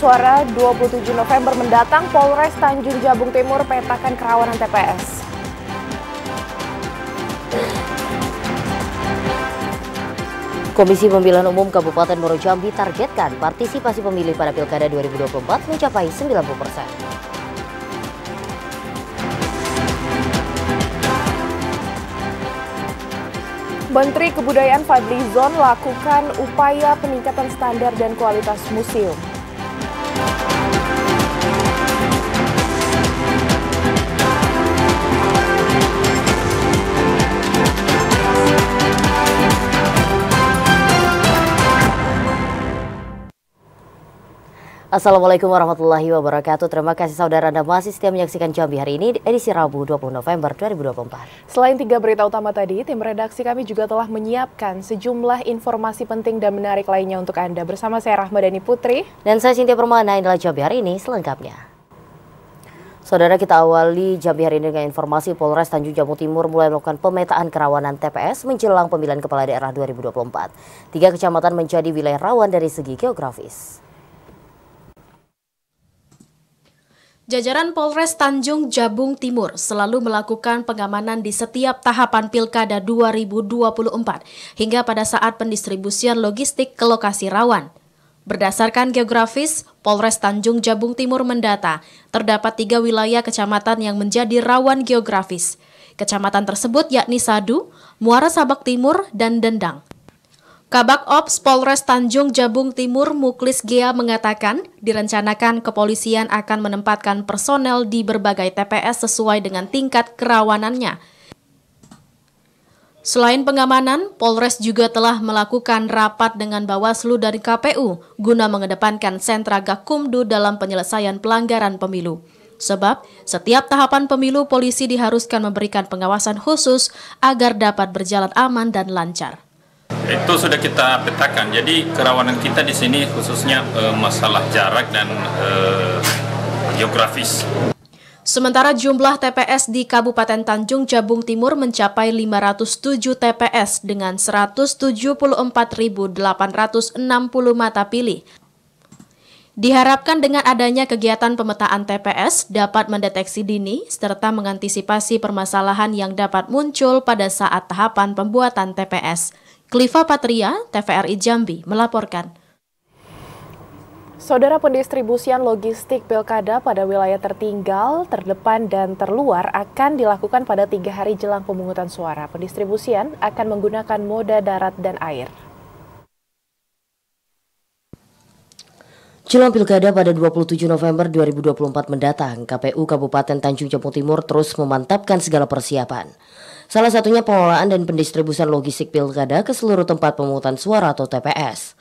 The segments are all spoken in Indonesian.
suara 27 November mendatang, Polres Tanjung Jabung Timur petakan kerawanan TPS. Komisi Pemilihan Umum Kabupaten Muaro Jambi targetkan partisipasi pemilih pada Pilkada 2024 mencapai 90%. Menteri Kebudayaan Fadlizon lakukan upaya peningkatan standar dan kualitas museum. Assalamualaikum warahmatullahi wabarakatuh. Terima kasih saudara Anda masih setia menyaksikan Jambi hari ini edisi Rabu 20 November 2024. Selain 3 berita utama tadi, tim redaksi kami juga telah menyiapkan sejumlah informasi penting dan menarik lainnya untuk Anda. Bersama saya Rahmadani Putri. Dan saya Cynthia Permana, inilah Jambi hari ini selengkapnya. Saudara, kita awali Jambi hari ini dengan informasi Polres Tanjung Jabung Timur mulai melakukan pemetaan kerawanan TPS menjelang pemilihan kepala daerah 2024. 3 kecamatan menjadi wilayah rawan dari segi geografis. Jajaran Polres Tanjung Jabung Timur selalu melakukan pengamanan di setiap tahapan Pilkada 2024 hingga pada saat pendistribusian logistik ke lokasi rawan. Berdasarkan geografis, Polres Tanjung Jabung Timur mendata terdapat 3 wilayah kecamatan yang menjadi rawan geografis. Kecamatan tersebut yakni Sadu, Muara Sabak Timur, dan Dendang. Kabak Ops Polres Tanjung Jabung Timur Muklis Gea mengatakan direncanakan kepolisian akan menempatkan personel di berbagai TPS sesuai dengan tingkat kerawanannya. Selain pengamanan, Polres juga telah melakukan rapat dengan Bawaslu dan KPU guna mengedepankan sentra Gakumdu dalam penyelesaian pelanggaran pemilu. Sebab setiap tahapan pemilu polisi diharuskan memberikan pengawasan khusus agar dapat berjalan aman dan lancar. Itu sudah kita petakan. Jadi kerawanan kita di sini khususnya masalah jarak dan geografis. Sementara jumlah TPS di Kabupaten Tanjung Jabung Timur mencapai 507 TPS dengan 174.860 mata pilih. Diharapkan dengan adanya kegiatan pemetaan TPS dapat mendeteksi dini serta mengantisipasi permasalahan yang dapat muncul pada saat tahapan pembuatan TPS. Kliva Patria, TVRI Jambi, melaporkan. Saudara, pendistribusian logistik Pilkada pada wilayah tertinggal, terdepan, dan terluar akan dilakukan pada 3 hari jelang pemungutan suara. Pendistribusian akan menggunakan moda darat dan air. Jelang Pilkada pada 27 November 2024 mendatang, KPU Kabupaten Tanjung Jabung Timur terus memantapkan segala persiapan. Salah satunya pengelolaan dan pendistribusian logistik Pilkada ke seluruh tempat pemungutan suara atau TPS.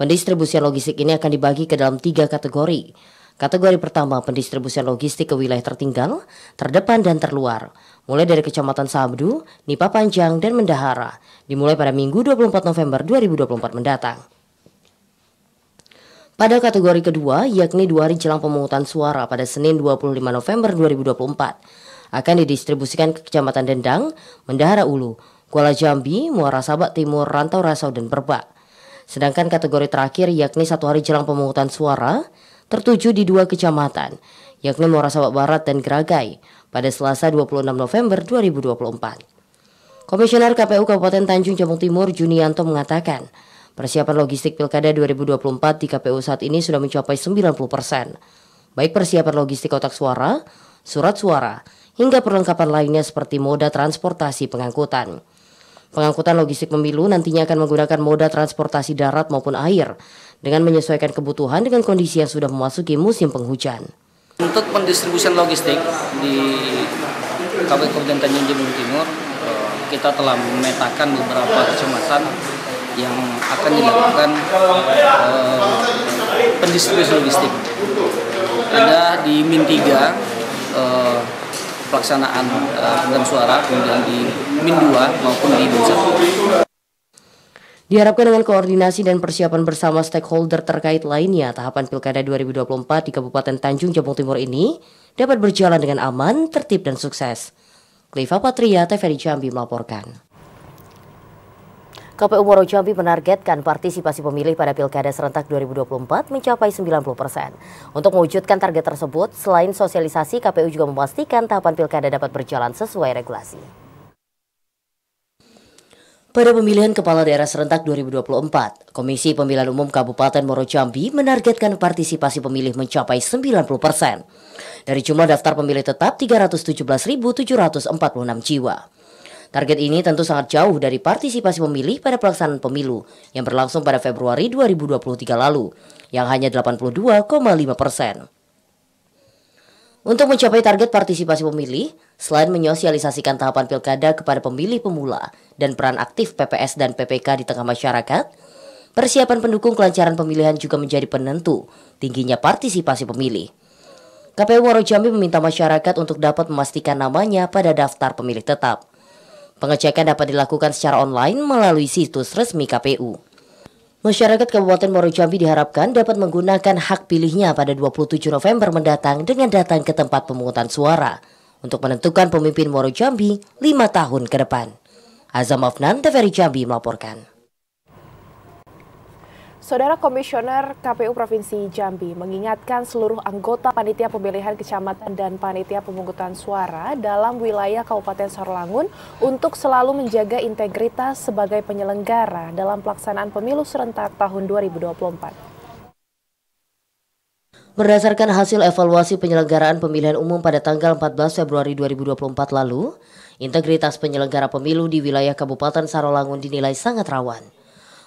Pendistribusian logistik ini akan dibagi ke dalam 3 kategori. Kategori pertama, pendistribusian logistik ke wilayah tertinggal, terdepan, dan terluar, mulai dari Kecamatan Sabdu, Nipa Panjang, dan Mendahara, dimulai pada Minggu 24 November 2024 mendatang. Pada kategori kedua, yakni 2 hari jelang pemungutan suara pada Senin 25 November 2024, akan didistribusikan ke Kecamatan Dendang, Mendahara Ulu, Kuala Jambi, Muara Sabak Timur, Rantau Rasau, dan Perbak. Sedangkan kategori terakhir yakni 1 hari jelang pemungutan suara tertuju di 2 kecamatan, yakni Muara Sabak Barat dan Geragai, pada Selasa 26 November 2024. Komisioner KPU Kabupaten Tanjung Jabung Timur Junianto mengatakan, persiapan logistik Pilkada 2024 di KPU saat ini sudah mencapai 90%, baik persiapan logistik kotak suara, surat suara, hingga perlengkapan lainnya seperti moda transportasi pengangkutan. Pengangkutan logistik pemilu nantinya akan menggunakan moda transportasi darat maupun air dengan menyesuaikan kebutuhan dengan kondisi yang sudah memasuki musim penghujan. Untuk pendistribusian logistik di Kabupaten Tanjung Jabung Timur, kita telah memetakan beberapa kecamatan yang akan dilakukan pendistribusi logistik. Ada di Min 3 pelaksanaan pemungutan suara, kemudian di Min 2 maupun di Min 1. Diharapkan dengan koordinasi dan persiapan bersama stakeholder terkait lainnya, tahapan Pilkada 2024 di Kabupaten Tanjung Jabung Timur ini dapat berjalan dengan aman, tertib, dan sukses. Kliva Patria, TVRI Jambi melaporkan. KPU Muaro Jambi menargetkan partisipasi pemilih pada Pilkada serentak 2024 mencapai 90%. Untuk mewujudkan target tersebut, selain sosialisasi, KPU juga memastikan tahapan Pilkada dapat berjalan sesuai regulasi. Pada pemilihan Kepala Daerah serentak 2024, Komisi Pemilihan Umum Kabupaten Muaro Jambi menargetkan partisipasi pemilih mencapai 90%. Dari jumlah daftar pemilih tetap 317.746 jiwa. Target ini tentu sangat jauh dari partisipasi pemilih pada pelaksanaan pemilu yang berlangsung pada Februari 2023 lalu, yang hanya 82,5%. Untuk mencapai target partisipasi pemilih, selain menyosialisasikan tahapan pilkada kepada pemilih pemula dan peran aktif PPS dan PPK di tengah masyarakat, persiapan pendukung kelancaran pemilihan juga menjadi penentu tingginya partisipasi pemilih. KPU Muaro Jambi meminta masyarakat untuk dapat memastikan namanya pada daftar pemilih tetap. Pengecekan dapat dilakukan secara online melalui situs resmi KPU. Masyarakat Kabupaten Muaro Jambi diharapkan dapat menggunakan hak pilihnya pada 27 November mendatang dengan datang ke tempat pemungutan suara untuk menentukan pemimpin Muaro Jambi 5 tahun ke depan. Azam Afnan, TVRI Jambi melaporkan. Saudara Komisioner KPU Provinsi Jambi mengingatkan seluruh anggota Panitia Pemilihan Kecamatan dan Panitia Pemungutan Suara dalam wilayah Kabupaten Sarolangun untuk selalu menjaga integritas sebagai penyelenggara dalam pelaksanaan pemilu serentak tahun 2024. Berdasarkan hasil evaluasi penyelenggaraan pemilihan umum pada tanggal 14 Februari 2024 lalu, integritas penyelenggara pemilu di wilayah Kabupaten Sarolangun dinilai sangat rawan.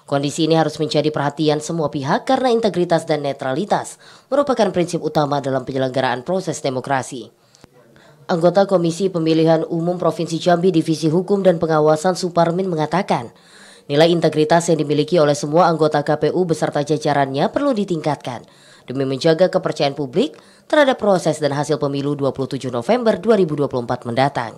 Kondisi ini harus menjadi perhatian semua pihak karena integritas dan netralitas merupakan prinsip utama dalam penyelenggaraan proses demokrasi. Anggota Komisi Pemilihan Umum Provinsi Jambi Divisi Hukum dan Pengawasan Suparmin mengatakan, nilai integritas yang dimiliki oleh semua anggota KPU beserta jajarannya perlu ditingkatkan demi menjaga kepercayaan publik terhadap proses dan hasil pemilu 27 November 2024 mendatang.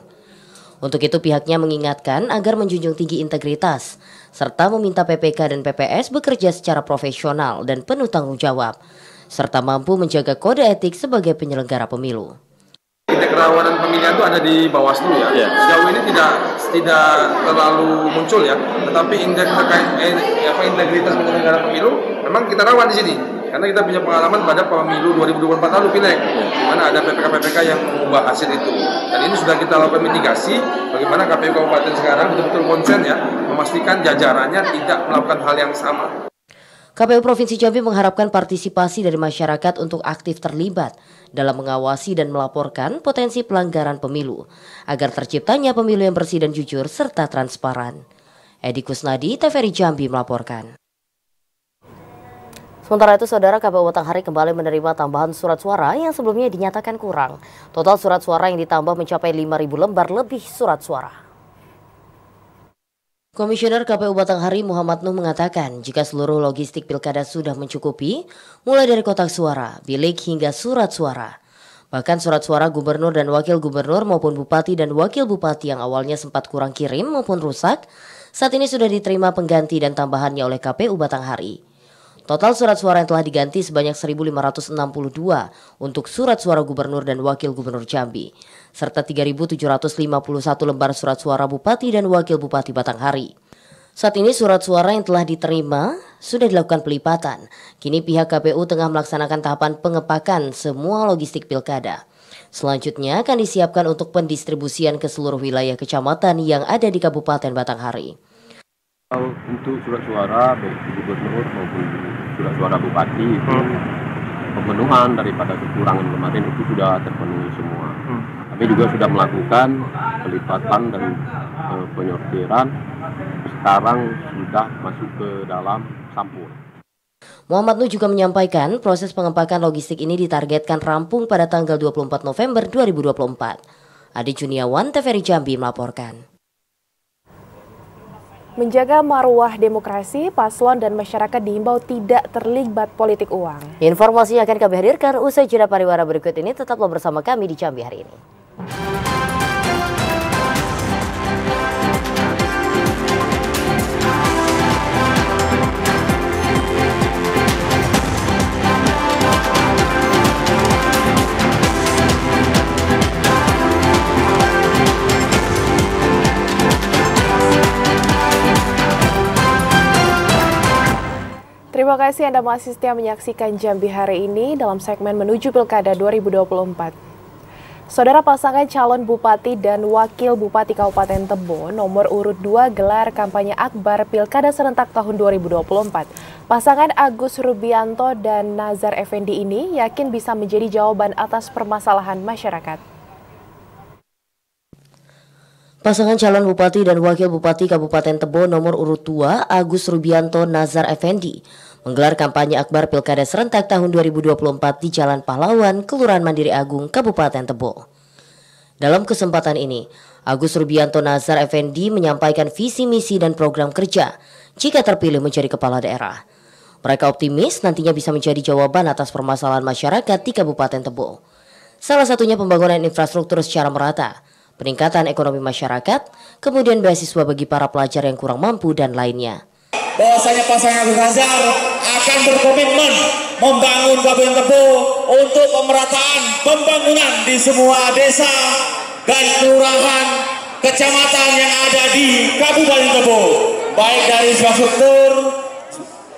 Untuk itu pihaknya mengingatkan agar menjunjung tinggi integritas, serta meminta PPK dan PPS bekerja secara profesional dan penuh tanggung jawab, serta mampu menjaga kode etik sebagai penyelenggara pemilu. Kerawanan pemilihan itu ada di Bawaslu ya. Sejauh ini tidak terlalu muncul ya, tetapi integritas penyelenggara pemilu memang kita rawan di sini. Karena kita punya pengalaman pada pemilu 2024 lalu Pileg, di mana ada PPK-PPK yang mengubah hasil itu. Dan ini sudah kita lakukan mitigasi, bagaimana KPU Kabupaten sekarang betul-betul konsen ya, memastikan jajarannya tidak melakukan hal yang sama. KPU Provinsi Jambi mengharapkan partisipasi dari masyarakat untuk aktif terlibat dalam mengawasi dan melaporkan potensi pelanggaran pemilu, agar terciptanya pemilu yang bersih dan jujur serta transparan. Edi Kusnadi, TVRI Jambi melaporkan. Sementara itu, Saudara, KPU Batanghari kembali menerima tambahan surat suara yang sebelumnya dinyatakan kurang. Total surat suara yang ditambah mencapai 5.000 lembar lebih surat suara. Komisioner KPU Batanghari Muhammad Nuh mengatakan jika seluruh logistik pilkada sudah mencukupi, mulai dari kotak suara, bilik hingga surat suara. Bahkan surat suara gubernur dan wakil gubernur maupun bupati dan wakil bupati yang awalnya sempat kurang kirim maupun rusak, saat ini sudah diterima pengganti dan tambahannya oleh KPU Batanghari. Total surat suara yang telah diganti sebanyak 1.562 untuk surat suara gubernur dan wakil gubernur Jambi, serta 3.751 lembar surat suara bupati dan wakil bupati Batanghari. Saat ini surat suara yang telah diterima sudah dilakukan pelipatan. Kini pihak KPU tengah melaksanakan tahapan pengepakan semua logistik pilkada. Selanjutnya akan disiapkan untuk pendistribusian ke seluruh wilayah kecamatan yang ada di Kabupaten Batanghari. Untuk surat suara baik gubernur maupun surat suara bupati itu pemenuhan daripada kekurangan kemarin itu sudah terpenuhi semua. Kami juga sudah melakukan pelipatan dan penyortiran. Sekarang sudah masuk ke dalam sampul. Muhammad Nuh juga menyampaikan proses pengepakan logistik ini ditargetkan rampung pada tanggal 24 November 2024. Adi Juniawan, TVRI Jambi melaporkan. Menjaga marwah demokrasi, paslon dan masyarakat diimbau tidak terlibat politik uang. Informasi yang akan kami hadirkan usai jeda pariwara berikut ini. Tetaplah bersama kami di Jambi hari ini. Terima kasih Anda masih setia menyaksikan Jambi hari ini dalam segmen Menuju Pilkada 2024. Saudara, pasangan calon Bupati dan Wakil Bupati Kabupaten Tebo nomor urut 2 gelar kampanye akbar Pilkada serentak tahun 2024. Pasangan Agus Rubianto dan Nazar Effendi ini yakin bisa menjadi jawaban atas permasalahan masyarakat. Pasangan calon Bupati dan Wakil Bupati Kabupaten Tebo nomor urut 2 Agus Rubianto Nazar Effendi menggelar kampanye akbar Pilkada serentak tahun 2024 di Jalan Pahlawan, Kelurahan Mandiri Agung, Kabupaten Tebo. Dalam kesempatan ini, Agus Rubianto Nazar Effendi menyampaikan visi misi dan program kerja jika terpilih menjadi kepala daerah. Mereka optimis nantinya bisa menjadi jawaban atas permasalahan masyarakat di Kabupaten Tebo. Salah satunya pembangunan infrastruktur secara merata, peningkatan ekonomi masyarakat, kemudian beasiswa bagi para pelajar yang kurang mampu dan lainnya. Bahwasanya pasangan Agus Nazar akan berkomitmen membangun Kabupaten Tebo untuk pemerataan pembangunan di semua desa dan kelurahan kecamatan yang ada di Kabupaten Tebo, baik dari infrastruktur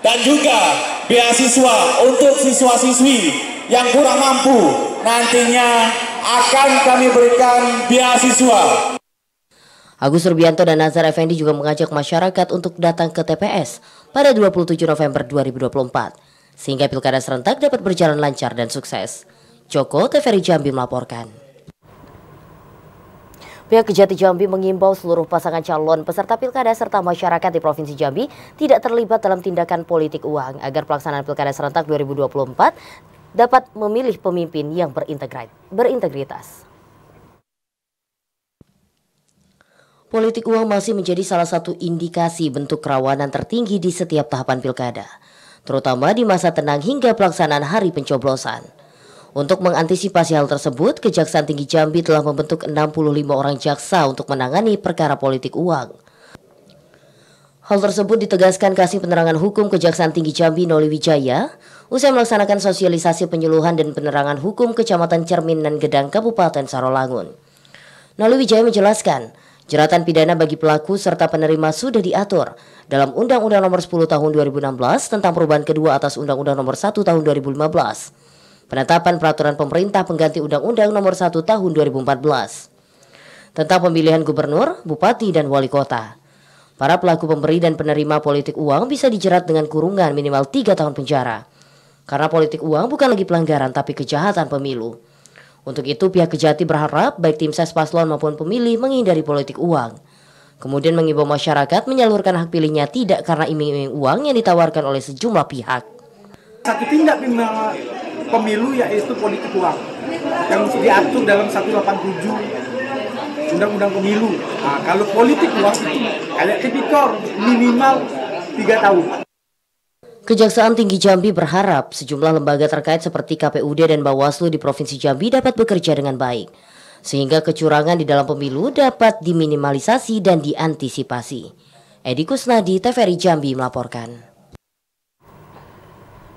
dan juga beasiswa untuk siswa-siswi yang kurang mampu. Nantinya akan kami berikan beasiswa. Agus Rubianto dan Nazar Effendi juga mengajak masyarakat untuk datang ke TPS pada 27 November 2024, sehingga pilkada serentak dapat berjalan lancar dan sukses. Joko, TVRI Jambi melaporkan. Pihak Kejati Jambi mengimbau seluruh pasangan calon peserta pilkada serta masyarakat di Provinsi Jambi tidak terlibat dalam tindakan politik uang agar pelaksanaan pilkada serentak 2024 dapat memilih pemimpin yang berintegritas. Politik uang masih menjadi salah satu indikasi bentuk kerawanan tertinggi di setiap tahapan pilkada, terutama di masa tenang hingga pelaksanaan hari pencoblosan. Untuk mengantisipasi hal tersebut, Kejaksaan Tinggi Jambi telah membentuk 65 orang jaksa untuk menangani perkara politik uang. Hal tersebut ditegaskan Kasih Penerangan Hukum Kejaksaan Tinggi Jambi Noli Wijaya usai melaksanakan sosialisasi penyuluhan dan penerangan hukum Kecamatan Cermin dan Gedang, Kabupaten Sarolangun. Noli Wijaya menjelaskan, jeratan pidana bagi pelaku serta penerima sudah diatur dalam Undang-Undang Nomor 10 Tahun 2016 tentang perubahan kedua atas Undang-Undang Nomor 1 Tahun 2015. Penetapan peraturan pemerintah pengganti Undang-Undang Nomor 1 Tahun 2014 tentang pemilihan gubernur, bupati, dan wali kota. Para pelaku pemberi dan penerima politik uang bisa dijerat dengan kurungan minimal 3 tahun penjara. Karena politik uang bukan lagi pelanggaran tapi kejahatan pemilu. Untuk itu pihak Kejati berharap baik tim ses paslon maupun pemilih menghindari politik uang. Kemudian mengimbau masyarakat menyalurkan hak pilihnya tidak karena iming-iming uang yang ditawarkan oleh sejumlah pihak. Satu tindak pemilu yaitu politik uang yang diatur dalam 187 Undang-Undang Pemilu. Nah, kalau politik uang itu kayak tipikor minimal 3 tahun. Kejaksaan Tinggi Jambi berharap sejumlah lembaga terkait seperti KPUD dan Bawaslu di Provinsi Jambi dapat bekerja dengan baik, sehingga kecurangan di dalam pemilu dapat diminimalisasi dan diantisipasi. Edi Kusnadi, TVRI Jambi melaporkan.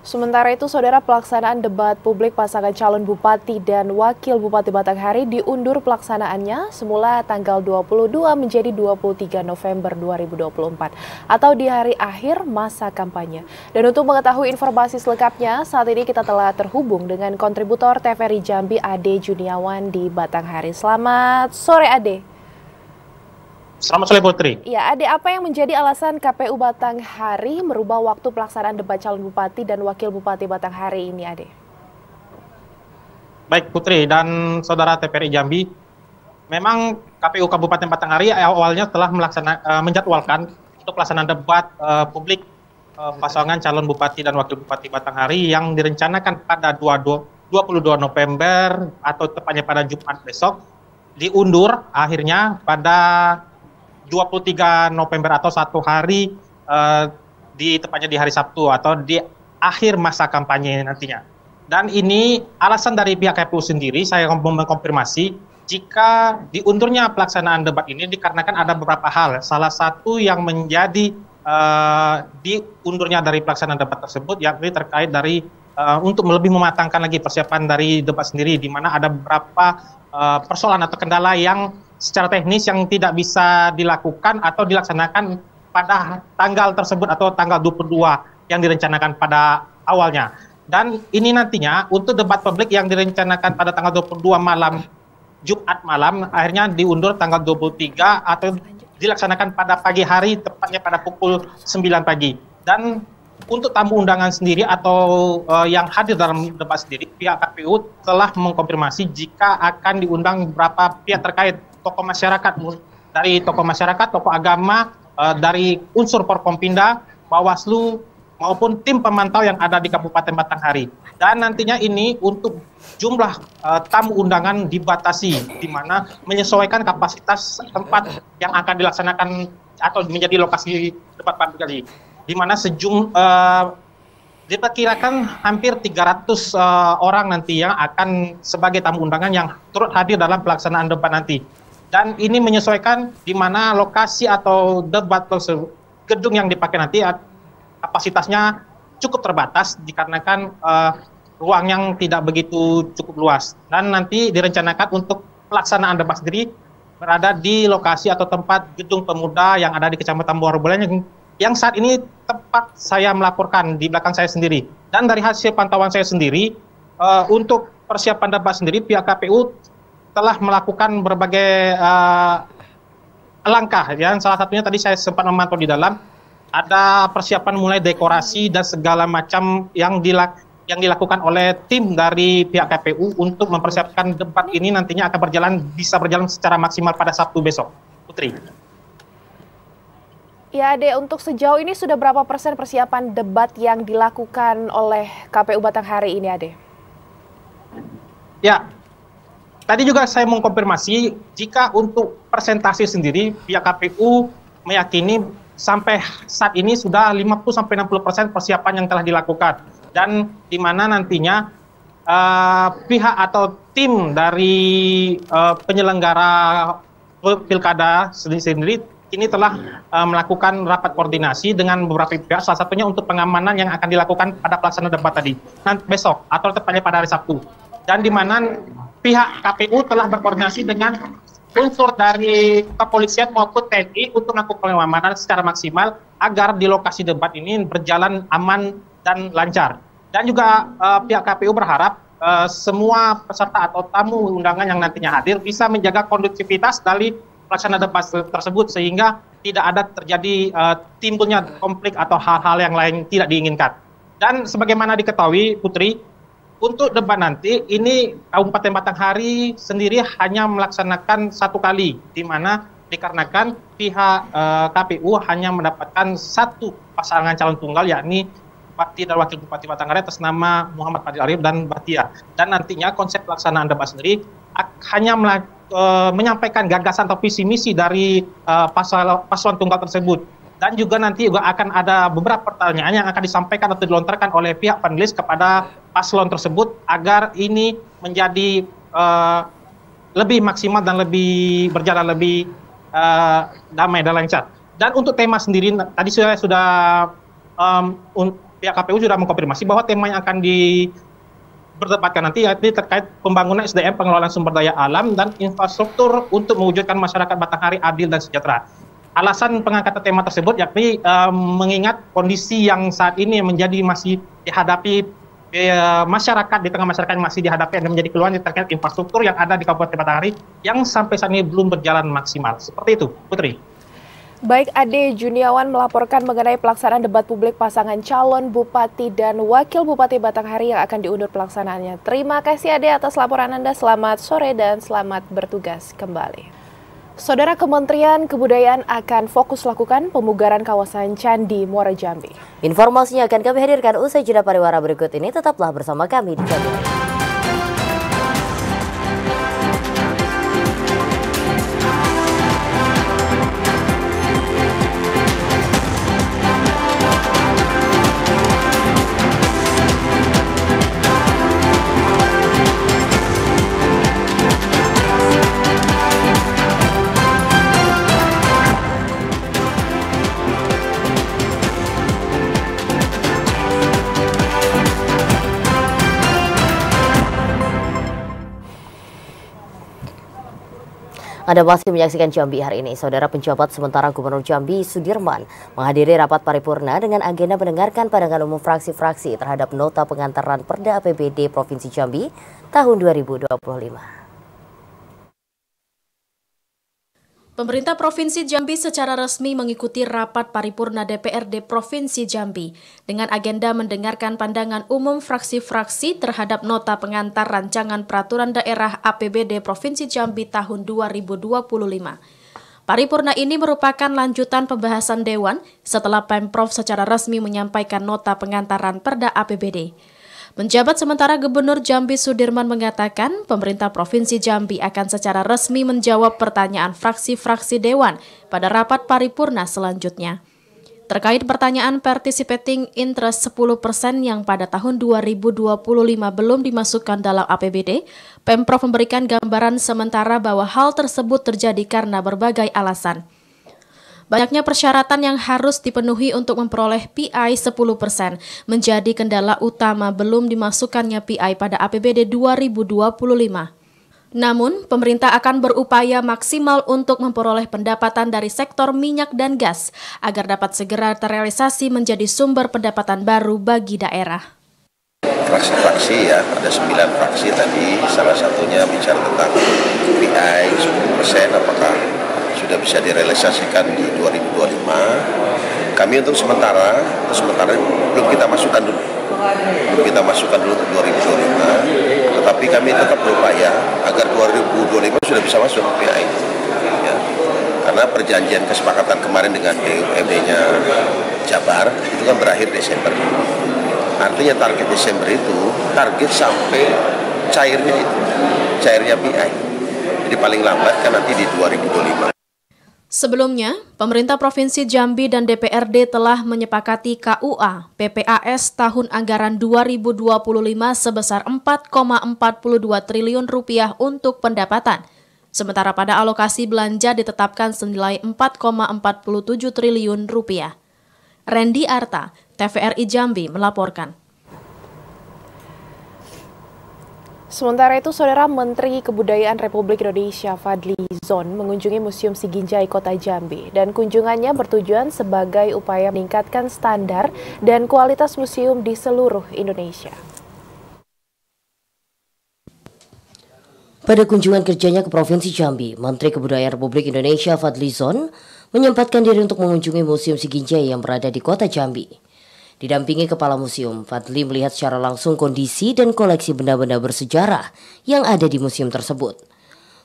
Sementara itu, saudara, pelaksanaan debat publik pasangan calon Bupati dan Wakil Bupati Batanghari diundur pelaksanaannya semula tanggal 22 menjadi 23 November 2024 atau di hari akhir masa kampanye. Dan untuk mengetahui informasi selengkapnya, saat ini kita telah terhubung dengan kontributor TVRI Jambi Ade Juniawan di Batanghari. Selamat sore, Ade. Selamat sore, Putri. Ya, Ade, apa yang menjadi alasan KPU Batanghari merubah waktu pelaksanaan debat calon Bupati dan Wakil Bupati Batanghari ini, Ade? Baik, Putri dan saudara TVRI Jambi, memang KPU Kabupaten Batanghari awalnya telah menjadwalkan untuk pelaksanaan debat publik pasangan calon Bupati dan Wakil Bupati Batanghari yang direncanakan pada 22 November atau tepatnya pada Jumat besok, diundur akhirnya pada 23 November atau satu hari tepatnya di hari Sabtu atau di akhir masa kampanye nantinya. Dan ini alasan dari pihak KPU sendiri, saya mengkonfirmasi jika diundurnya pelaksanaan debat ini dikarenakan ada beberapa hal. Salah satu yang menjadi diundurnya dari pelaksanaan debat tersebut yakni terkait dari untuk lebih mematangkan lagi persiapan dari debat sendiri, di mana ada beberapa persoalan atau kendala yang secara teknis yang tidak bisa dilakukan atau dilaksanakan pada tanggal tersebut atau tanggal 22 yang direncanakan pada awalnya. Dan ini nantinya untuk debat publik yang direncanakan pada tanggal 22 malam, Jumat malam, akhirnya diundur tanggal 23 atau dilaksanakan pada pagi hari, tepatnya pada pukul 9 pagi. Dan untuk tamu undangan sendiri atau yang hadir dalam debat sendiri, pihak KPU telah mengkonfirmasi jika akan diundang beberapa pihak terkait, tokoh masyarakat, dari tokoh masyarakat, tokoh agama, dari unsur Forkompinda, Bawaslu, maupun tim pemantau yang ada di Kabupaten Batanghari. Dan nantinya ini untuk jumlah tamu undangan dibatasi, di mana menyesuaikan kapasitas tempat yang akan dilaksanakan atau menjadi lokasi debat publik kali. Di mana diperkirakan hampir 300 orang nanti yang akan sebagai tamu undangan yang turut hadir dalam pelaksanaan debat nanti. Dan ini menyesuaikan di mana lokasi atau debat tersebut, gedung yang dipakai nanti kapasitasnya cukup terbatas dikarenakan ruang yang tidak begitu cukup luas. Dan nanti direncanakan untuk pelaksanaan debat sendiri berada di lokasi atau tempat gedung pemuda yang ada di Kecamatan Muarbulan yang saat ini tempat saya melaporkan di belakang saya sendiri. Dan dari hasil pantauan saya sendiri, untuk persiapan debat sendiri, pihak KPU telah melakukan berbagai langkah. Yang salah satunya tadi saya sempat memantau di dalam, ada persiapan mulai dekorasi dan segala macam yang dilakukan oleh tim dari pihak KPU untuk mempersiapkan debat ini nantinya akan bisa berjalan secara maksimal pada Sabtu besok. Putri. Ya, Ade, untuk sejauh ini sudah berapa persen persiapan debat yang dilakukan oleh KPU Batanghari ini, Ade? Ya, tadi juga saya mengkonfirmasi jika untuk persentase sendiri pihak KPU meyakini sampai saat ini sudah 50-60% persiapan yang telah dilakukan. Dan di mana nantinya pihak atau tim dari penyelenggara pilkada sendiri ini telah melakukan rapat koordinasi dengan beberapa pihak, salah satunya untuk pengamanan yang akan dilakukan pada pelaksanaan debat tadi, nanti besok atau tepatnya pada hari Sabtu. Dan di mana pihak KPU telah berkoordinasi dengan unsur dari kepolisian maupun TNI untuk melakukan pengamanan secara maksimal agar di lokasi debat ini berjalan aman dan lancar. Dan juga pihak KPU berharap semua peserta atau tamu undangan yang nantinya hadir bisa menjaga kondusivitas dari pelaksanaan debat tersebut sehingga tidak ada terjadi timbulnya konflik atau hal-hal yang lain tidak diinginkan. Dan sebagaimana diketahui, Putri, untuk debat nanti ini Kabupaten Batanghari sendiri hanya melaksanakan satu kali, di mana dikarenakan pihak KPU hanya mendapatkan satu pasangan calon tunggal, yakni Bupati dan Wakil Bupati Batanghari atas nama Muhammad Fadil Arif dan Bahtiar. Dan nantinya konsep pelaksanaan debat sendiri hanya menyampaikan gagasan atau visi misi dari paslon tunggal tersebut. Dan juga nanti juga akan ada beberapa pertanyaan yang akan disampaikan atau dilontarkan oleh pihak panelis kepada paslon tersebut agar ini menjadi lebih maksimal dan lebih berjalan lebih damai dan lancar. Dan untuk tema sendiri tadi saya sudah pihak KPU sudah mengkonfirmasi bahwa tema yang akan berdebatkan nanti yaitu terkait pembangunan SDM, pengelolaan sumber daya alam dan infrastruktur untuk mewujudkan masyarakat Batanghari adil dan sejahtera. Alasan pengangkatan tema tersebut yakni mengingat kondisi yang saat ini masih dihadapi masyarakat, di tengah masyarakat yang masih dihadapi dan menjadi keluhan terkait infrastruktur yang ada di Kabupaten Batanghari yang sampai saat ini belum berjalan maksimal. Seperti itu, Putri. Baik, Ade Juniawan melaporkan mengenai pelaksanaan debat publik pasangan calon Bupati dan Wakil Bupati Batanghari yang akan diundur pelaksanaannya. Terima kasih Ade atas laporan Anda. Selamat sore dan selamat bertugas kembali. Saudara, Kementerian Kebudayaan akan fokus lakukan pemugaran kawasan Candi Muara Jambi. Informasinya akan kami hadirkan usai jeda pariwara berikut ini. Tetaplah bersama kami di Jambi. Anda masih menyaksikan Jambi hari ini. Saudara penjabat sementara Gubernur Jambi Sudirman menghadiri rapat paripurna dengan agenda mendengarkan pandangan umum fraksi-fraksi terhadap nota pengantaran Perda APBD Provinsi Jambi tahun 2025. Pemerintah Provinsi Jambi secara resmi mengikuti rapat paripurna DPRD Provinsi Jambi dengan agenda mendengarkan pandangan umum fraksi-fraksi terhadap nota pengantar rancangan peraturan daerah APBD Provinsi Jambi tahun 2025. Paripurna ini merupakan lanjutan pembahasan Dewan setelah Pemprov secara resmi menyampaikan nota pengantaran Perda APBD. Penjabat sementara Gubernur Jambi Sudirman mengatakan pemerintah Provinsi Jambi akan secara resmi menjawab pertanyaan fraksi-fraksi Dewan pada rapat paripurna selanjutnya. Terkait pertanyaan participating interest 10% yang pada tahun 2025 belum dimasukkan dalam APBD, Pemprov memberikan gambaran sementara bahwa hal tersebut terjadi karena berbagai alasan. Banyaknya persyaratan yang harus dipenuhi untuk memperoleh PI 10% menjadi kendala utama belum dimasukkannya PI pada APBD 2025. Namun, pemerintah akan berupaya maksimal untuk memperoleh pendapatan dari sektor minyak dan gas agar dapat segera terrealisasi menjadi sumber pendapatan baru bagi daerah. Fraksi-fraksi ya, ada 9 fraksi tadi, salah satunya bicara tentang PI 10%, apakah sudah bisa direalisasikan di 2025. Kami untuk sementara belum kita masukkan dulu untuk 2025, tetapi kami tetap berupaya agar 2025 sudah bisa masuk PI ya. Karena perjanjian kesepakatan kemarin dengan BUMD-nya Jabar itu kan berakhir Desember. Artinya target Desember itu target sampai cairnya PI. Jadi paling lambat kan nanti di 2025. Sebelumnya, pemerintah Provinsi Jambi dan DPRD telah menyepakati KUA PPAS tahun anggaran 2025 sebesar 4,42 triliun rupiah untuk pendapatan. Sementara pada alokasi belanja ditetapkan senilai 4,47 triliun rupiah. Randy Arta, TVRI Jambi melaporkan. Sementara itu, Saudara Menteri Kebudayaan Republik Indonesia Fadly Zon mengunjungi Museum Siginjai Kota Jambi dan kunjungannya bertujuan sebagai upaya meningkatkan standar dan kualitas museum di seluruh Indonesia. Pada kunjungan kerjanya ke Provinsi Jambi, Menteri Kebudayaan Republik Indonesia Fadly Zon menyempatkan diri untuk mengunjungi Museum Siginjai yang berada di Kota Jambi. Didampingi Kepala Museum, Fadly melihat secara langsung kondisi dan koleksi benda-benda bersejarah yang ada di museum tersebut.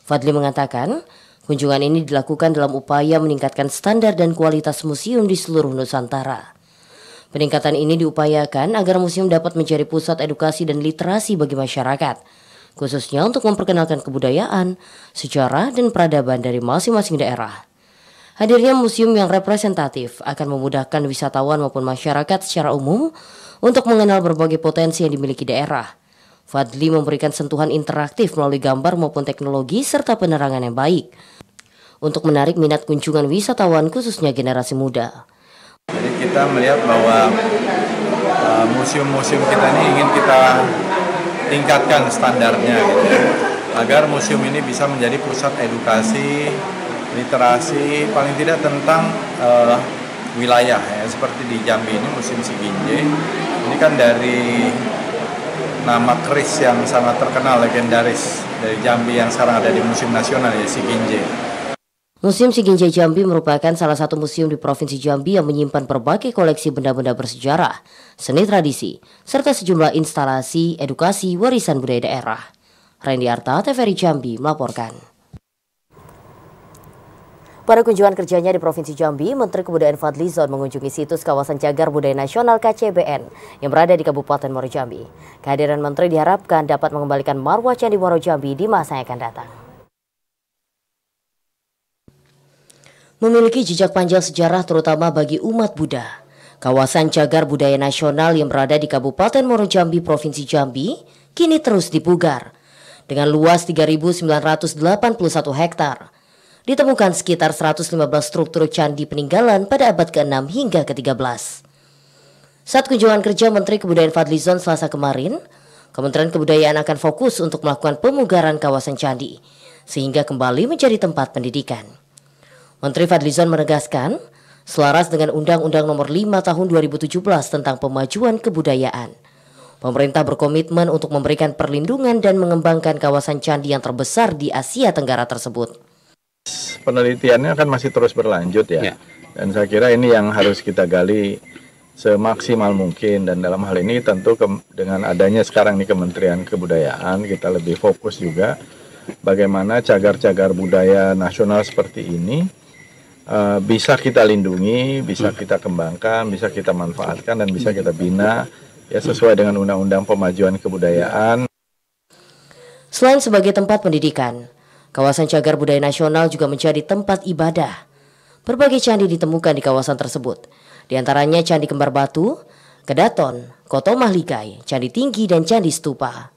Fadly mengatakan, kunjungan ini dilakukan dalam upaya meningkatkan standar dan kualitas museum di seluruh Nusantara. Peningkatan ini diupayakan agar museum dapat menjadi pusat edukasi dan literasi bagi masyarakat, khususnya untuk memperkenalkan kebudayaan, sejarah, dan peradaban dari masing-masing daerah. Hadirnya museum yang representatif akan memudahkan wisatawan maupun masyarakat secara umum untuk mengenal berbagai potensi yang dimiliki daerah. Fadly memberikan sentuhan interaktif melalui gambar maupun teknologi serta penerangan yang baik untuk menarik minat kunjungan wisatawan khususnya generasi muda. Jadi kita melihat bahwa museum-museum kita ini ingin kita tingkatkan standarnya gitu ya, agar museum ini bisa menjadi pusat edukasi, literasi, paling tidak tentang wilayah ya, seperti di Jambi ini Museum Siginjai. Ini kan dari nama keris yang sangat terkenal legendaris dari Jambi yang sekarang ada di Museum Nasional ya, Siginjai. Museum Siginjai Jambi merupakan salah satu museum di Provinsi Jambi yang menyimpan berbagai koleksi benda-benda bersejarah, seni tradisi, serta sejumlah instalasi edukasi warisan budaya daerah. Randy Arta, TVRI Jambi melaporkan. Pada kunjungan kerjanya di Provinsi Jambi, Menteri Kebudayaan Fadly Zon mengunjungi situs kawasan Cagar Budaya Nasional KCBN yang berada di Kabupaten Muaro Jambi. Kehadiran Menteri diharapkan dapat mengembalikan marwah Candi Muaro Jambi di masa yang akan datang. Memiliki jejak panjang sejarah terutama bagi umat Buddha, kawasan Cagar Budaya Nasional yang berada di Kabupaten Muaro Jambi, Provinsi Jambi, kini terus dipugar. Dengan luas 3.981 hektar. Ditemukan sekitar 115 struktur candi peninggalan pada abad ke-6 hingga ke-13. Saat kunjungan kerja Menteri Kebudayaan Fadly Zon Selasa kemarin, Kementerian Kebudayaan akan fokus untuk melakukan pemugaran kawasan candi, sehingga kembali menjadi tempat pendidikan. Menteri Fadlizon menegaskan, selaras dengan Undang-Undang Nomor 5 Tahun 2017 tentang Pemajuan Kebudayaan, pemerintah berkomitmen untuk memberikan perlindungan dan mengembangkan kawasan candi yang terbesar di Asia Tenggara tersebut. Penelitiannya kan masih terus berlanjut ya. Dan saya kira ini yang harus kita gali semaksimal mungkin, dan dalam hal ini tentu dengan adanya sekarang di Kementerian Kebudayaan kita lebih fokus juga bagaimana cagar-cagar budaya nasional seperti ini bisa kita lindungi, bisa kita kembangkan, bisa kita manfaatkan, dan bisa kita bina ya sesuai dengan Undang-Undang Pemajuan Kebudayaan. Selain sebagai tempat pendidikan, kawasan cagar budaya nasional juga menjadi tempat ibadah. Berbagai candi ditemukan di kawasan tersebut, di antaranya Candi Kembar Batu, Kedaton, Koto Mahligai, Candi Tinggi, dan Candi Stupa.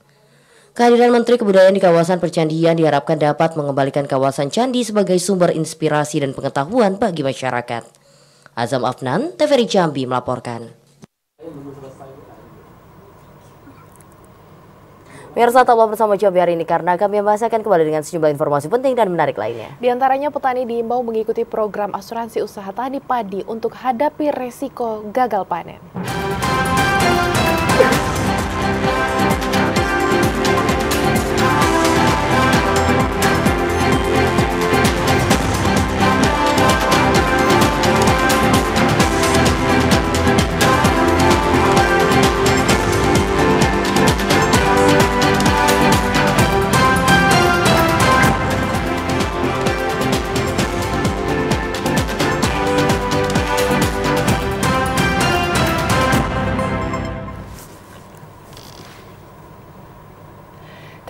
Kehadiran Menteri Kebudayaan di kawasan percandian diharapkan dapat mengembalikan kawasan candi sebagai sumber inspirasi dan pengetahuan bagi masyarakat. Azam Afnan, TVRI Jambi melaporkan. Pemirsa, tetaplah bersama Jambi hari ini karena kami membahasakan kembali dengan sejumlah informasi penting dan menarik lainnya. Di antaranya petani diimbau mengikuti program asuransi usaha tani padi untuk hadapi resiko gagal panen.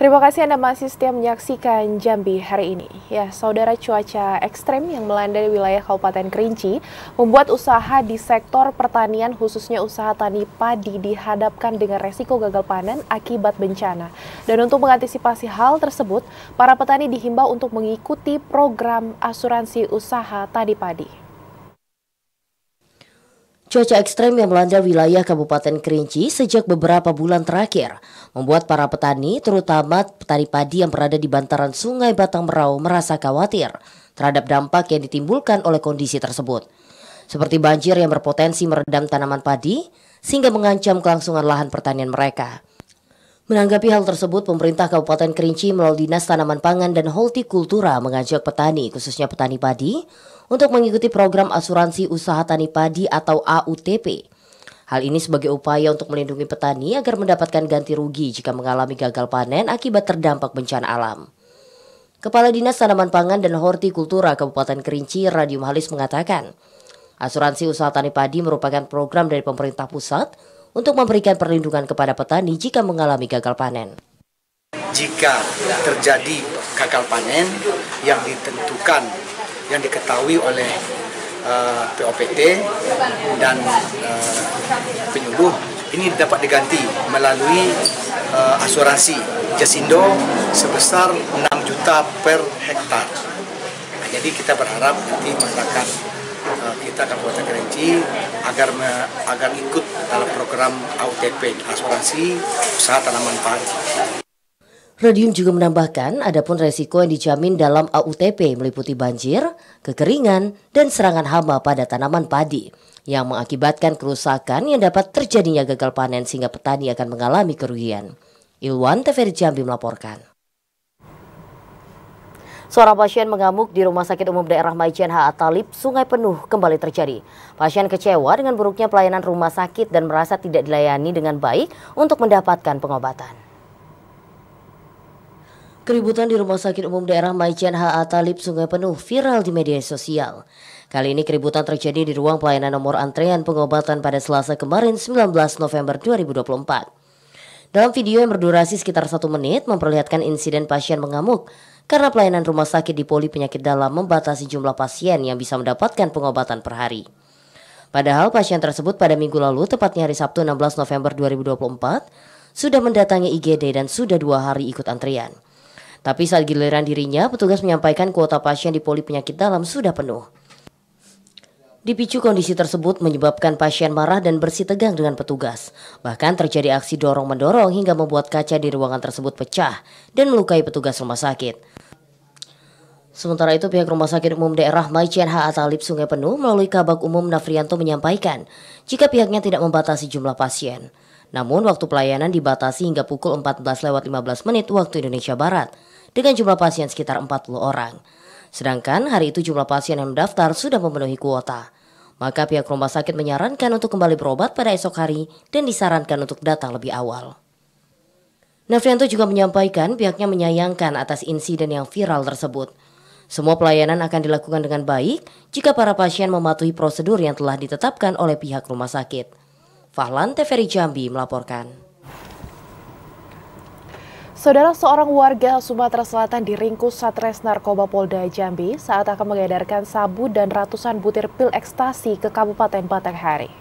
Terima kasih Anda masih setia menyaksikan Jambi hari ini. Ya, saudara, cuaca ekstrem yang melanda wilayah Kabupaten Kerinci membuat usaha di sektor pertanian khususnya usaha tani padi dihadapkan dengan resiko gagal panen akibat bencana. Dan untuk mengantisipasi hal tersebut, para petani dihimbau untuk mengikuti program asuransi usaha tani padi. Cuaca ekstrem yang melanda wilayah Kabupaten Kerinci sejak beberapa bulan terakhir membuat para petani, terutama petani padi yang berada di bantaran Sungai Batang Merau, merasa khawatir terhadap dampak yang ditimbulkan oleh kondisi tersebut. Seperti banjir yang berpotensi merendam tanaman padi sehingga mengancam kelangsungan lahan pertanian mereka. Menanggapi hal tersebut, pemerintah Kabupaten Kerinci melalui Dinas Tanaman Pangan dan Hortikultura mengajak petani, khususnya petani padi, untuk mengikuti program asuransi usaha tani padi atau AUTP. Hal ini sebagai upaya untuk melindungi petani agar mendapatkan ganti rugi jika mengalami gagal panen akibat terdampak bencana alam. Kepala Dinas Tanaman Pangan dan Hortikultura Kabupaten Kerinci, Radium Halis mengatakan, asuransi usaha tani padi merupakan program dari pemerintah pusat untuk memberikan perlindungan kepada petani jika mengalami gagal panen. Jika terjadi gagal panen yang ditentukan, yang diketahui oleh POPT dan penyuluh, ini dapat diganti melalui asuransi Jasindo sebesar 6 juta per hektar. Nah, jadi kita berharap nanti masyarakat kita Kabupaten Kerinci agar ikut dalam program AUTP, asuransi usaha tanaman padi. Radium juga menambahkan, adapun resiko yang dijamin dalam AUTP meliputi banjir, kekeringan, dan serangan hama pada tanaman padi yang mengakibatkan kerusakan yang dapat terjadinya gagal panen sehingga petani akan mengalami kerugian. Ilwan, TVRI Jambi melaporkan. Seorang pasien mengamuk di Rumah Sakit Umum Daerah Maijen HA Talib, Sungai Penuh kembali terjadi. Pasien kecewa dengan buruknya pelayanan rumah sakit dan merasa tidak dilayani dengan baik untuk mendapatkan pengobatan. Keributan di Rumah Sakit Umum Daerah Maijen HA Talib, Sungai Penuh viral di media sosial. Kali ini keributan terjadi di ruang pelayanan nomor antrean pengobatan pada Selasa kemarin 19 November 2024. Dalam video yang berdurasi sekitar 1 menit memperlihatkan insiden pasien mengamuk karena pelayanan rumah sakit di Poli Penyakit Dalam membatasi jumlah pasien yang bisa mendapatkan pengobatan per hari. Padahal pasien tersebut pada minggu lalu, tepatnya hari Sabtu 16 November 2024, sudah mendatangi IGD dan sudah 2 hari ikut antrian. Tapi saat giliran dirinya, petugas menyampaikan kuota pasien di Poli Penyakit Dalam sudah penuh. Dipicu kondisi tersebut menyebabkan pasien marah dan bersitegang dengan petugas. Bahkan terjadi aksi dorong-mendorong hingga membuat kaca di ruangan tersebut pecah dan melukai petugas rumah sakit. Sementara itu, pihak Rumah Sakit Umum Daerah Maijen H.A. Talib Sungai Penuh melalui Kabag Umum Nafrianto menyampaikan jika pihaknya tidak membatasi jumlah pasien. Namun, waktu pelayanan dibatasi hingga pukul 14:15 waktu Indonesia Barat dengan jumlah pasien sekitar 40 orang. Sedangkan hari itu jumlah pasien yang mendaftar sudah memenuhi kuota. Maka pihak rumah sakit menyarankan untuk kembali berobat pada esok hari dan disarankan untuk datang lebih awal. Nafrianto juga menyampaikan pihaknya menyayangkan atas insiden yang viral tersebut. Semua pelayanan akan dilakukan dengan baik jika para pasien mematuhi prosedur yang telah ditetapkan oleh pihak rumah sakit. Fahlan, TVRI Jambi melaporkan. Saudara, seorang warga Sumatera Selatan diringkus Satres Narkoba Polda Jambi saat akan mengedarkan sabu dan ratusan butir pil ekstasi ke Kabupaten Batanghari.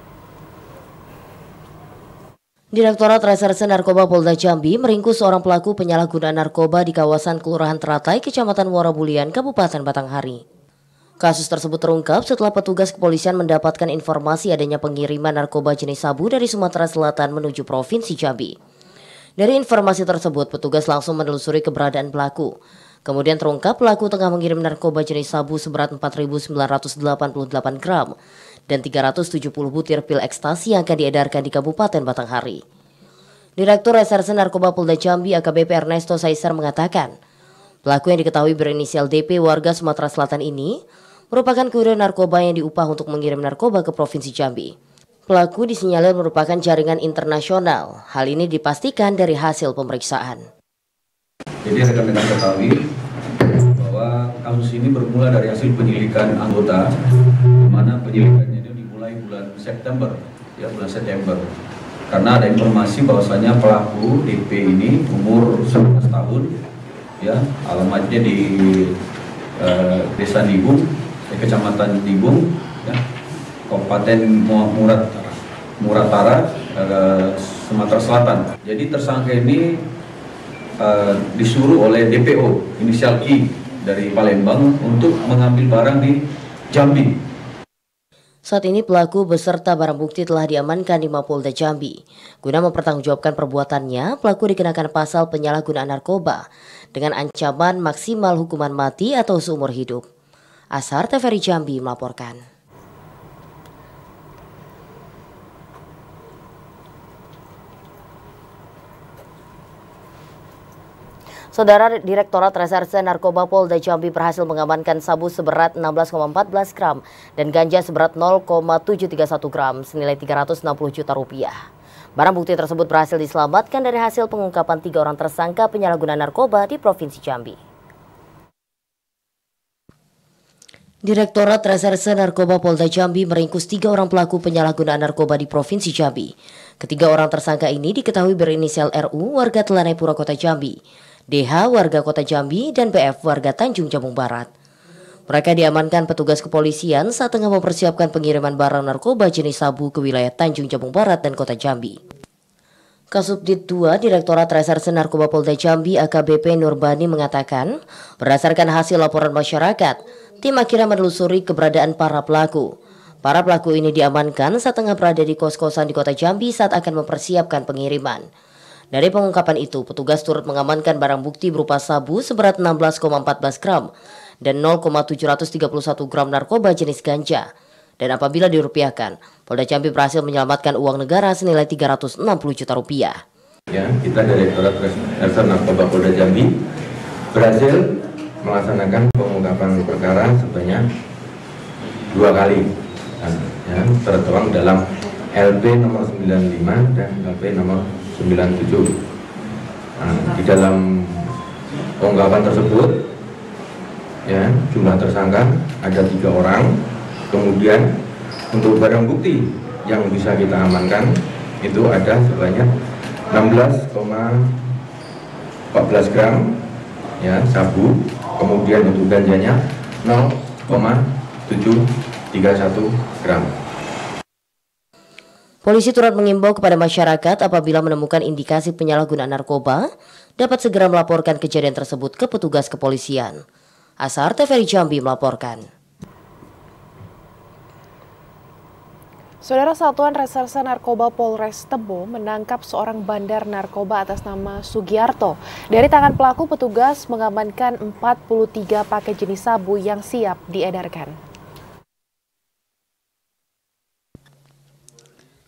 Direktorat Reserse Narkoba Polda Jambi meringkus seorang pelaku penyalahgunaan narkoba di kawasan Kelurahan Teratai, Kecamatan Muarabulian, Kabupaten Batanghari. Kasus tersebut terungkap setelah petugas kepolisian mendapatkan informasi adanya pengiriman narkoba jenis sabu dari Sumatera Selatan menuju Provinsi Jambi. Dari informasi tersebut, petugas langsung menelusuri keberadaan pelaku. Kemudian terungkap pelaku tengah mengirim narkoba jenis sabu seberat 4.988 gram dan 370 butir pil ekstasi yang akan diedarkan di Kabupaten Batanghari. Direktur Reserse Narkoba Polda Jambi AKBP Ernesto Saisar mengatakan, pelaku yang diketahui berinisial DP warga Sumatera Selatan ini merupakan kurir narkoba yang diupah untuk mengirim narkoba ke Provinsi Jambi. Pelaku disinyalir merupakan jaringan internasional. Hal ini dipastikan dari hasil pemeriksaan. Jadi rekan-rekan ketahui bahwa kasus ini bermula dari hasil penyelidikan anggota, di mana penyelidikannya itu dimulai bulan September, karena ada informasi bahwasanya pelaku DP ini umur 19 tahun, ya, alamatnya di Desa Nibung, Kecamatan Nibung, ya, Kabupaten Muratara, Sumatera Selatan. Jadi tersangka ini disuruh oleh DPO inisial I dari Palembang untuk mengambil barang di Jambi. Saat ini pelaku beserta barang bukti telah diamankan di Mapolda Jambi. Guna mempertanggungjawabkan perbuatannya, pelaku dikenakan pasal penyalahgunaan narkoba dengan ancaman maksimal hukuman mati atau seumur hidup. Ashar, TVRI Jambi melaporkan. Saudara, Direktorat Reserse Narkoba Polda Jambi berhasil mengamankan sabu seberat 16,14 gram dan ganja seberat 0,731 gram senilai 360 juta rupiah. Barang bukti tersebut berhasil diselamatkan dari hasil pengungkapan 3 orang tersangka penyalahgunaan narkoba di Provinsi Jambi. Direktorat Reserse Narkoba Polda Jambi meringkus 3 orang pelaku penyalahgunaan narkoba di Provinsi Jambi. Ketiga orang tersangka ini diketahui berinisial RU, warga Telanai Pura Kota Jambi, DH, warga Kota Jambi, dan BF, warga Tanjung Jabung Barat. Mereka diamankan petugas kepolisian saat tengah mempersiapkan pengiriman barang narkoba jenis sabu ke wilayah Tanjung Jabung Barat dan Kota Jambi. Kasubdit 2 Direktorat Reserse Narkoba Polda Jambi AKBP Nurbani mengatakan, berdasarkan hasil laporan masyarakat, tim akhirnya menelusuri keberadaan para pelaku. Para pelaku ini diamankan saat tengah berada di kos-kosan di Kota Jambi saat akan mempersiapkan pengiriman. Dari pengungkapan itu, petugas turut mengamankan barang bukti berupa sabu seberat 16,14 gram dan 0,731 gram narkoba jenis ganja. Dan apabila dirupiahkan, Polda Jambi berhasil menyelamatkan uang negara senilai 360 juta rupiah. Ya, kita Direktorat Reserse Narkoba Polda Jambi berhasil melaksanakan pengungkapan perkara sebanyak 2 kali. Ya, tertuang dalam LP nomor 95 dan LP nomor 97. Di dalam pengungkapan tersebut, ya, jumlah tersangka ada 3 orang. Kemudian untuk barang bukti yang bisa kita amankan itu ada sebanyak 16,14 gram, ya, sabu. Kemudian untuk ganjanya 0,731 gram. Polisi turut mengimbau kepada masyarakat apabila menemukan indikasi penyalahgunaan narkoba, dapat segera melaporkan kejadian tersebut ke petugas kepolisian. Ashar, TVRI Jambi melaporkan. Saudara, Satuan Reserse Narkoba Polres Tebo menangkap seorang bandar narkoba atas nama Sugiarto. Dari tangan pelaku, petugas mengamankan 43 paket jenis sabu yang siap diedarkan.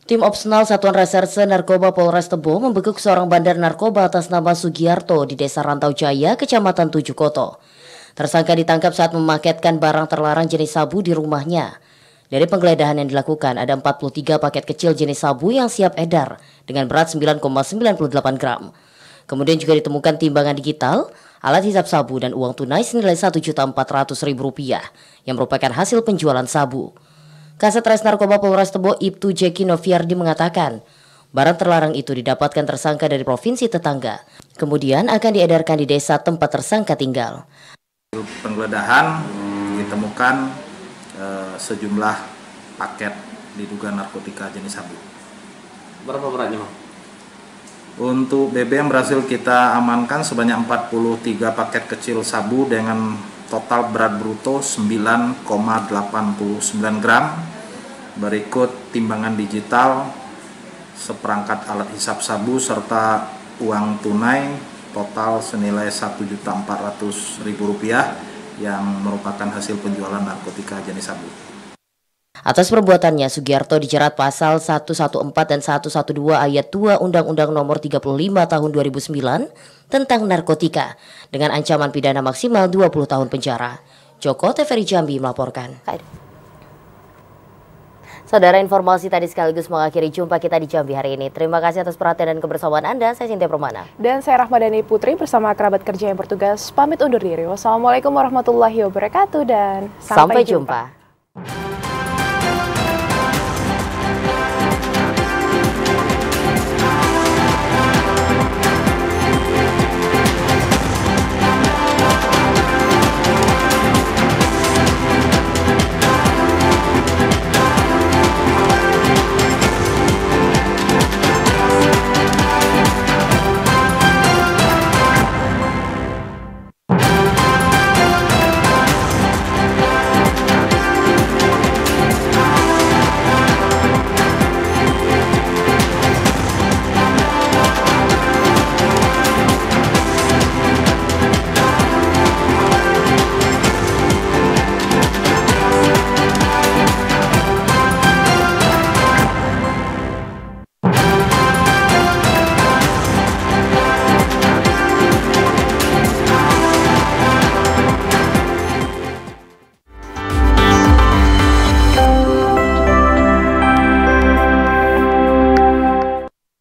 Tim Opsenal Satuan Reserse Narkoba Polres Tebo membekuk seorang bandar narkoba atas nama Sugiarto di Desa Rantau Jaya, Kecamatan Tujuh Koto. Tersangka ditangkap saat memaketkan barang terlarang jenis sabu di rumahnya. Dari penggeledahan yang dilakukan, ada 43 paket kecil jenis sabu yang siap edar dengan berat 9,98 gram. Kemudian juga ditemukan timbangan digital, alat hisap sabu, dan uang tunai senilai Rp1.400.000 yang merupakan hasil penjualan sabu. Kasat Res Narkoba Polres Tebo Ibtu Jeki Noviardi mengatakan, barang terlarang itu didapatkan tersangka dari provinsi tetangga. Kemudian akan diedarkan di desa tempat tersangka tinggal. Penggeledahan ditemukan sejumlah paket diduga narkotika jenis sabu. Berapa beratnya, Bang? Untuk BBM berhasil kita amankan sebanyak 43 paket kecil sabu dengan total berat bruto 9,89 gram. Berikut timbangan digital, seperangkat alat hisap sabu serta uang tunai total senilai Rp1.400.000 yang merupakan hasil penjualan narkotika jenis sabu. Atas perbuatannya, Sugiarto dijerat pasal 114 dan 112 ayat 2 Undang-Undang Nomor 35 Tahun 2009 tentang narkotika dengan ancaman pidana maksimal 20 tahun penjara. Joko TVRI Jambi melaporkan. Saudara, informasi tadi sekaligus mengakhiri jumpa kita di Jambi hari ini. Terima kasih atas perhatian dan kebersamaan Anda. Saya Sintia Permana. Dan saya Rahmadani Putri bersama kerabat kerja yang bertugas pamit undur diri. Wassalamualaikum warahmatullahi wabarakatuh dan sampai jumpa.